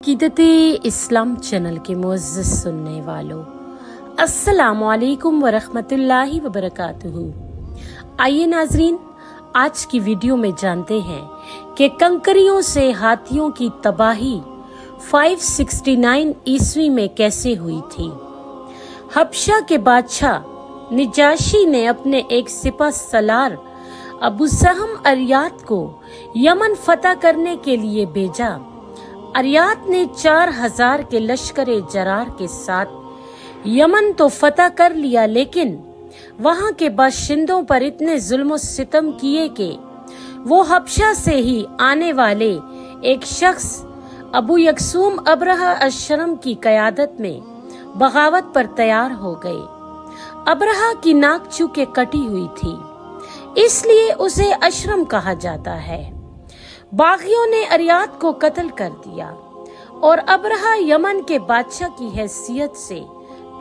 अकीदत-ए-इस्लाम channel के मुअज़्ज़ज़ सुनने वालों, अस्सलामु अलैकुम वरहमतुल्लाहि वबरकातुहू। आइए नाजरीन, आज की वीडियो में जानते हैं कि कंकरियों से हाथियों की तबाही 569 ईस्वी में कैसे हुई थी। हबशा के बादशाह निजाशी ने अपने एक सिपह सलार अबू सहम अरियात को यमन फतह करने के लिए भेजा। अरियात ने 4000 के लश्करे जरार के साथ यमन तो फतह कर लिया, लेकिन वहां के बाशिंदों पर इतने जुल्म सितम किए कि वो हबशा से ही आने वाले एक शख्स अबू यकसूम अबरहा अशरम की कयादत में बगावत पर तैयार हो गए। अबरहा की नाक चूके कटी हुई थी, इसलिए उसे अशरम कहा जाता है। बागियों ने अरियात को कत्ल कर दिया और अबरहा यमन के बादशाह की हैसियत से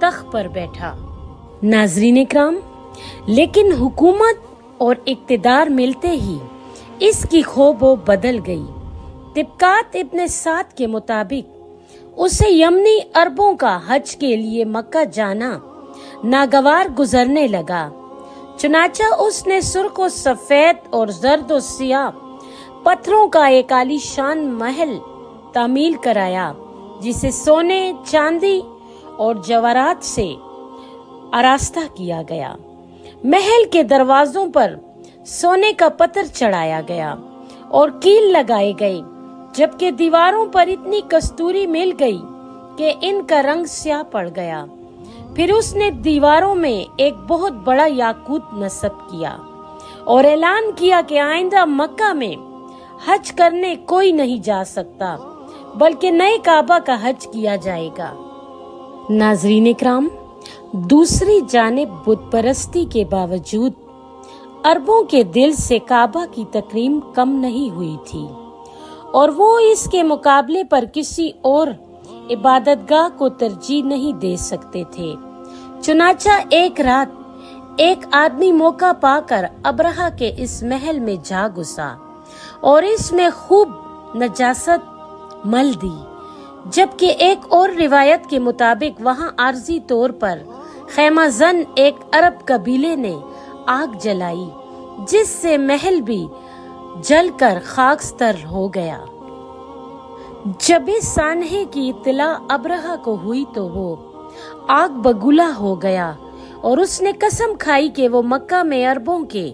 तख्त पर बैठा। नाजरीन इकराम, लेकिन हुकूमत और इक्तिदार मिलते ही इसकी ख्वाबो बदल गई। तिब्कात इब्ने साद के मुताबिक उसे यमनी अरबों का हज के लिए मक्का जाना नागवार गुजरने लगा। चुनाचा उसने सुर्ख व सफेद और जर्द व सियाह पत्थरों का एक आलीशान महल तामील कराया, जिसे सोने, चांदी और जवाहरात से आरास्ता किया गया। महल के दरवाजों पर सोने का पत्थर चढ़ाया गया और कील लगाए गए, जबकि दीवारों पर इतनी कस्तूरी मिल गई कि इनका रंग स्याह पड़ गया। फिर उसने दीवारों में एक बहुत बड़ा याकूत नस्ब किया और ऐलान किया कि आइंदा मक्का में हज करने कोई नहीं जा सकता, बल्कि नए काबा का हज किया जाएगा। नाजरीन इकराम, दूसरी जानिब बुत परस्ती के बावजूद अरबों के दिल से काबा की तकरीम कम नहीं हुई थी और वो इसके मुकाबले पर किसी और इबादतगाह को तरजीह नहीं दे सकते थे। चुनाचा एक रात एक आदमी मौका पाकर अबरहा के इस महल में जा घुसा और इसमें खूब नजासत मल दी, जबकि एक और रिवायत के मुताबिक वहां आर्जी तौर पर खैमाजन एक अरब कबीले ने आग जलाई, जिससे महल भी जलकर खाकस्तर हो गया। जब इस सानहे की इत्तला अबरहा को हुई तो वो आग बगुला हो गया और उसने कसम खाई कि वो मक्का में अरबों के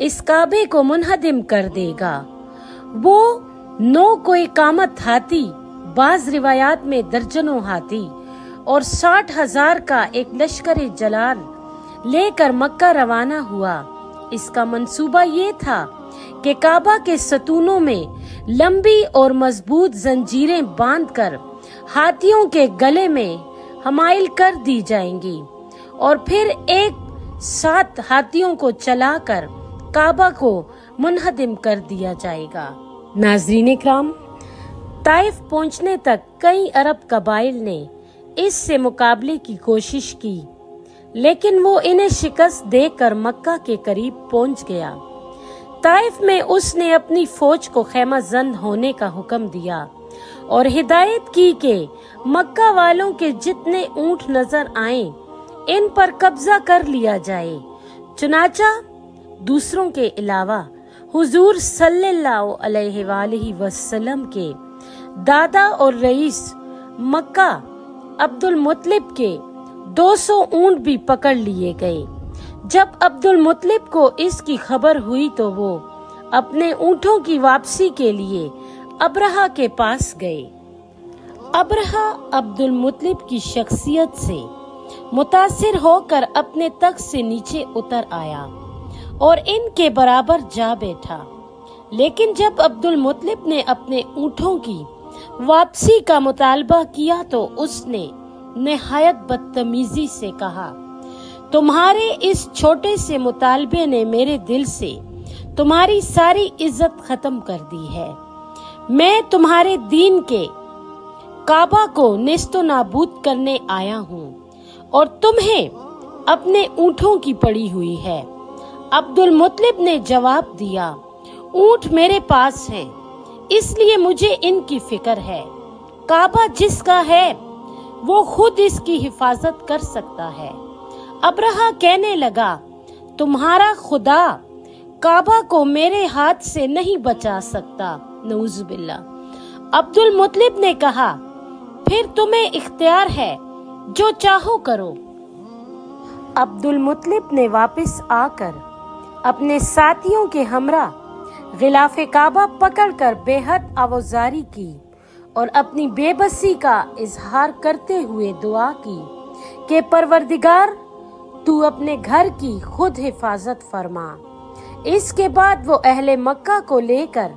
इस काबे को मुनहदिम कर देगा। वो 9 को इकामत हाथी, बाज रिवायात में दर्जनों हाथी और 60,000 का एक लश्कर जलाल लेकर मक्का रवाना हुआ। इसका मंसूबा ये था कि काबा के सतूनों में लंबी और मजबूत जंजीरें बांधकर हाथियों के गले में हमाइल कर दी जाएंगी और फिर एक साथ हाथियों को चलाकर काबा को मुनहदिम कर दिया जाएगा। नाज़रीन इकराम, ताइफ पहुंचने तक कई अरब कबाइल ने इससे मुकाबले की कोशिश की, लेकिन वो इन्हें शिकस्त देकर मक्का के करीब पहुंच गया। ताइफ में उसने अपनी फौज को खैमाजन होने का हुक्म दिया और हिदायत की कि मक्का वालों के जितने ऊंट नजर आए इन पर कब्जा कर लिया जाए। चुनाचा दूसरों के अलावा हुजूर सल्लल्लाहु अलैहि वसल्लम के दादा और रईस मक्का अब्दुल मुत्तलिब के 200 ऊंट भी पकड़ लिए गए। जब अब्दुल मुत्तलिब को इसकी खबर हुई तो वो अपने ऊंटों की वापसी के लिए अबरहा के पास गए। अबरहा अब्दुल मुत्तलिब की शख्सियत से मुतासिर होकर अपने तख्त से नीचे उतर आया और इनके बराबर जा बैठा, लेकिन जब अब्दुल मुत्तलिब ने अपने ऊंटों की वापसी का मुतालबा किया तो उसने निहायत बदतमीजी से कहा, तुम्हारे इस छोटे से मुतालबे ने मेरे दिल से तुम्हारी सारी इज्जत खत्म कर दी है। मैं तुम्हारे दीन के काबा को निस्तो नाबूद करने आया हूँ और तुम्हें अपने ऊंटों की पड़ी हुई है। अब्दुल मुत्तलिब ने जवाब दिया, ऊंट मेरे पास हैं, इसलिए मुझे इनकी फिक्र है। काबा जिसका है वो खुद इसकी हिफाजत कर सकता है। अब्रहा कहने लगा, तुम्हारा खुदा काबा को मेरे हाथ से नहीं बचा सकता। नऊजुबिल्लाह। अब्दुल मुत्तलिब ने कहा, फिर तुम्हें इख्तियार है, जो चाहो करो। अब्दुल मुत्तलिब ने वापस आकर अपने साथियों के हमरा गिलाफे काबा पकड़कर बेहद आवाज़ारी की और अपनी बेबसी का इजहार करते हुए दुआ की कि परवरदिगार तू अपने घर की खुद हिफाजत फरमा। इसके बाद वो अहले मक्का को लेकर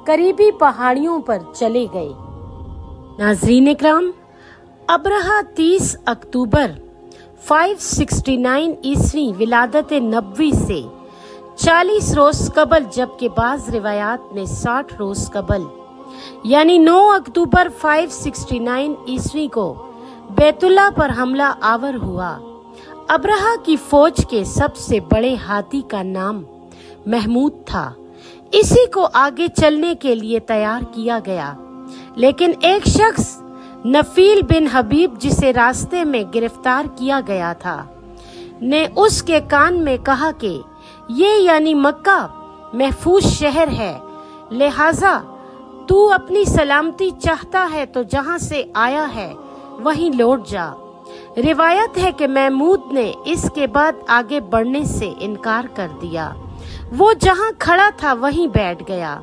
करीबी पहाड़ियों पर चले गए। नाज़रीन इकराम, अब्रहा 30 अक्टूबर 569 ईस्वी विलादत नबवी से 40 रोज कबल, जबकि बाज़ रिवायात में 60 रोज कबल यानी 9 अक्टूबर 569 ईस्वी को बैतुल्लाह पर हमला आवर हुआ। अब्रहा की फौज के सबसे बड़े हाथी का नाम महमूद था। इसी को आगे चलने के लिए तैयार किया गया, लेकिन एक शख्स नफील बिन हबीब, जिसे रास्ते में गिरफ्तार किया गया था, ने उसके कान में कहा कि ये यानी मक्का महफूज शहर है, लिहाजा तू अपनी सलामती चाहता है तो जहाँ से आया है वहीं लौट जा। रिवायत है कि महमूद ने इसके बाद आगे बढ़ने से इनकार कर दिया। वो जहाँ खड़ा था वहीं बैठ गया।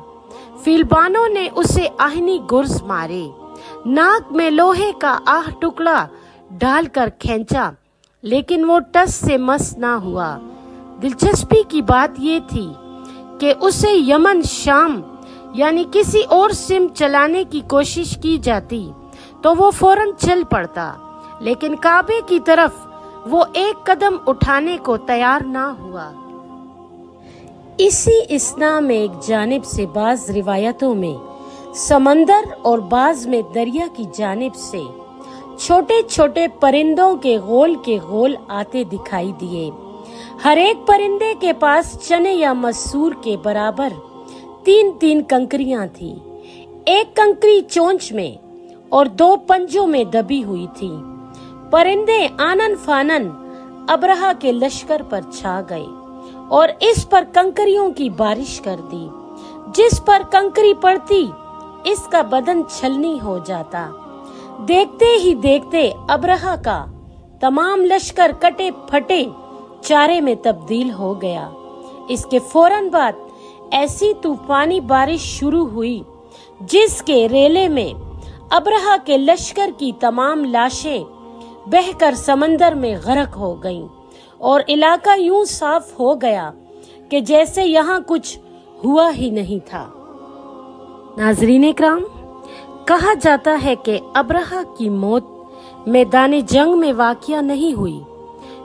फिलबानों ने उसे आहनी गुर्ज मारे, नाक में लोहे का आह टुकड़ा डालकर खींचा, लेकिन वो टस से मस ना हुआ। दिलचस्पी की बात ये थी कि उसे यमन, शाम यानी किसी और सिम चलाने की कोशिश की जाती तो वो फौरन चल पड़ता, लेकिन काबे की तरफ वो एक कदम उठाने को तैयार ना हुआ। इसी इसना में एक जानिब से बाज रिवायतों में समंदर और बाज में दरिया की जानिब से छोटे छोटे परिंदों के गोल आते दिखाई दिए। हर एक परिंदे के पास चने या मसूर के बराबर 3-3 कंकरियां थी। एक कंकरी चोंच में और 2 पंजों में दबी हुई थी। परिंदे आनन फानन अब्रहा के लश्कर पर छा गए और इस पर कंकरियों की बारिश कर दी। जिस पर कंकरी पड़ती इसका बदन छलनी हो जाता। देखते ही देखते अब्रहा का तमाम लश्कर कटे फटे चारे में तब्दील हो गया। इसके फौरन बाद ऐसी तूफानी बारिश शुरू हुई जिसके रेले में अब्रहा के लश्कर की तमाम लाशें बहकर समंदर में गर्क हो गईं और इलाका यूं साफ हो गया कि जैसे यहाँ कुछ हुआ ही नहीं था। नाज़रीन इकराम, कहा जाता है कि अब्रहा की मौत मैदान जंग में वाक़या नहीं हुई,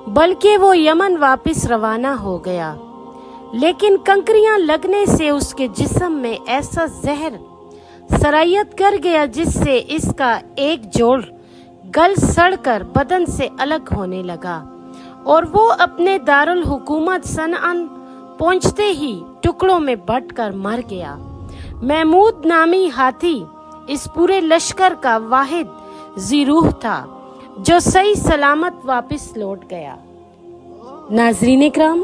बल्कि वो यमन वापस रवाना हो गया। लेकिन कंकरियां लगने से उसके जिस्म में ऐसा जहर सरायत कर गया जिससे इसका एक जोड़ गल सड़कर बदन से अलग होने लगा और वो अपने दारुल हुकूमत सनअन पहुंचते ही टुकड़ों में बंटकर मर गया। महमूद नामी हाथी इस पूरे लश्कर का वाहिद ज़िरूह था जो सही सलामत वापस लौट गया। नाज़रीन इकराम,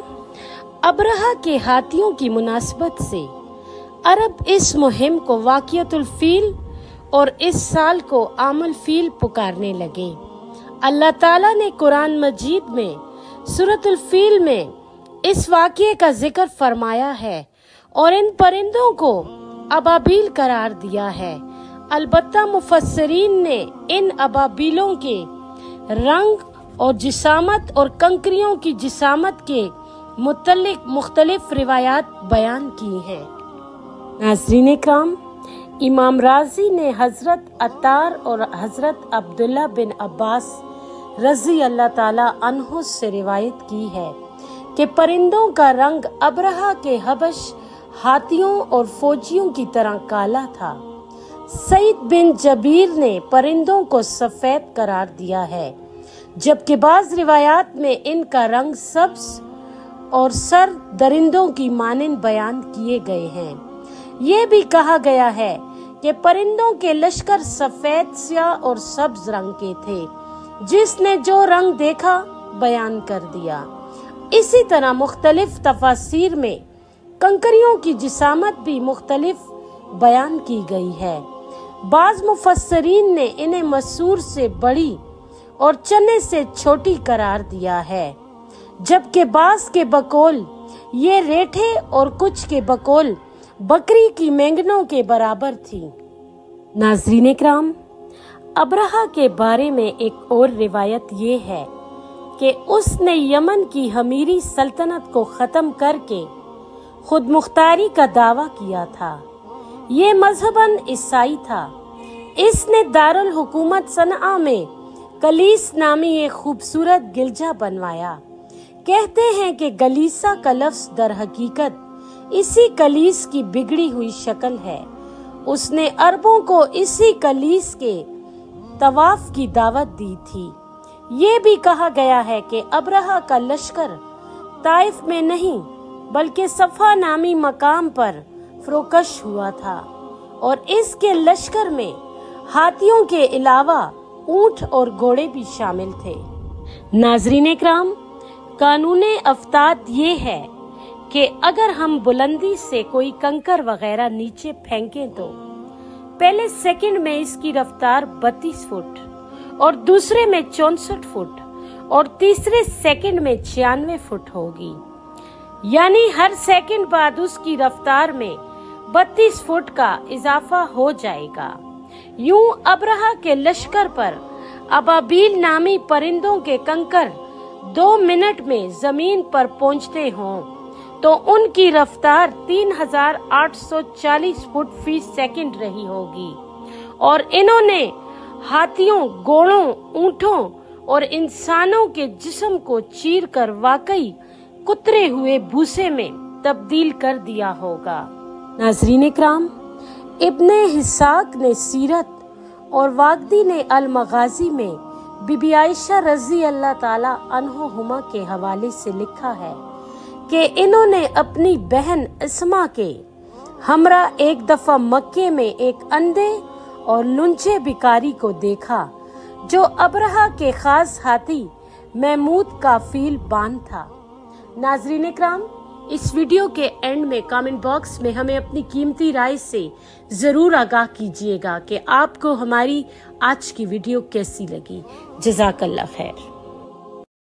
अब्रहा के हाथियों की मुनासबत से अरब इस मुहिम को वाक़ियतुल फील और इस साल को आमल फील पुकारने लगे। अल्लाह ताला ने कुरान मजीद में सूरतुल फील में इस वाक़ये का जिक्र फरमाया है और इन परिंदों को अबाबील करार दिया है। अलबत्ता मुफस्सिरीन ने इन अबाबीलों के रंग और जिसामत और कंकरियों की जिसामत के मुतल्लिक मुख्तलिफ रिवायात बयान की हैं। नाज़रीन इकराम, इमाम राजी ने हजरत अत्तार और हजरत अब्दुल्ला बिन अब्बास रज़ी अल्लाह ताला अन्हु से रिवायत की है कि परिंदों का रंग अब्रहा के हबश हाथियों और फौजियों की तरह काला था। सईद बिन जबीर ने परिंदों को सफेद करार दिया है, जबकि बाज़ रिवायात में इनका रंग सब्ज और सर दरिंदों की मानिंद बयान किए गए हैं। ये भी कहा गया है कि परिंदों के लश्कर सफेद, स्याह और सब्ज रंग के थे। जिसने जो रंग देखा बयान कर दिया। इसी तरह मुख्तलिफ तफासीर में कंकरियों की जिसामत भी मुख्तलिफ बयान की गई है। बाज मुफस्सरीन ने इन्हें मसूर से बड़ी और चने से छोटी करार दिया है, जबकि बाज के बकौल ये रेठे और कुछ के बकौल बकरी की मेंगनों के बराबर थी। नाज़रीन इकराम, अब्रहा के बारे में एक और रिवायत ये है कि उसने यमन की हमीरी सल्तनत को खत्म करके खुद मुख्तारी का दावा किया था। ये मजहबन ईसाई था। इसने दारुल हुकूमत सनआ में कलीस नामी एक खूबसूरत गिलजा बनवाया। कहते हैं कि गलीसा का लफ्ज दर हकीकत इसी कलीस की बिगड़ी हुई शक्ल है। उसने अरबों को इसी कलीस के तवाफ की दावत दी थी। ये भी कहा गया है कि अब्रहा का लश्कर ताइफ में नहीं बल्कि सफा नामी मकाम पर फरोकश हुआ था और इसके लश्कर में हाथियों के अलावा ऊंट और घोड़े भी शामिल थे। नाज़रीन इकराम, कानूने अफ्ताद ये है कि अगर हम बुलंदी से कोई कंकर वगैरह नीचे फेंकें तो पहले सेकंड में इसकी रफ्तार 32 फुट और दूसरे में 64 फुट और तीसरे सेकंड में 96 फुट होगी। यानी हर सेकंड बाद उसकी रफ्तार में 32 फुट का इजाफा हो जाएगा। यूं अब्रहा के लश्कर पर अबाबील नामी परिंदों के कंकर 2 मिनट में जमीन पर पहुंचते हों तो उनकी रफ्तार 3840 फुट फी सेकंड रही होगी और इन्होंने हाथियों, घोड़ों, ऊंटों और इंसानों के जिस्म को चीरकर वाकई कुतरे हुए भूसे में तब्दील कर दिया होगा। नाज़रीन इकराम, इब्ने हिसाक ने सीरत और वागदी ने अल मगाजी में बीबी आयशा रजी अल्लाह ताला अन्हुमा के हवाले से लिखा है कि इन्होंने अपनी बहन इस्मा के हमरा एक दफा मक्के में एक अंधे और लुंचे भिखारी को देखा जो अब्रहा के खास हाथी महमूद का फील बान था। नाज़रीन इकराम, इस वीडियो के एंड में कमेंट बॉक्स में हमें अपनी कीमती राय से जरूर आगाह कीजिएगा कि आपको हमारी आज की वीडियो कैसी लगी। जज़ाकल्लाह खैर।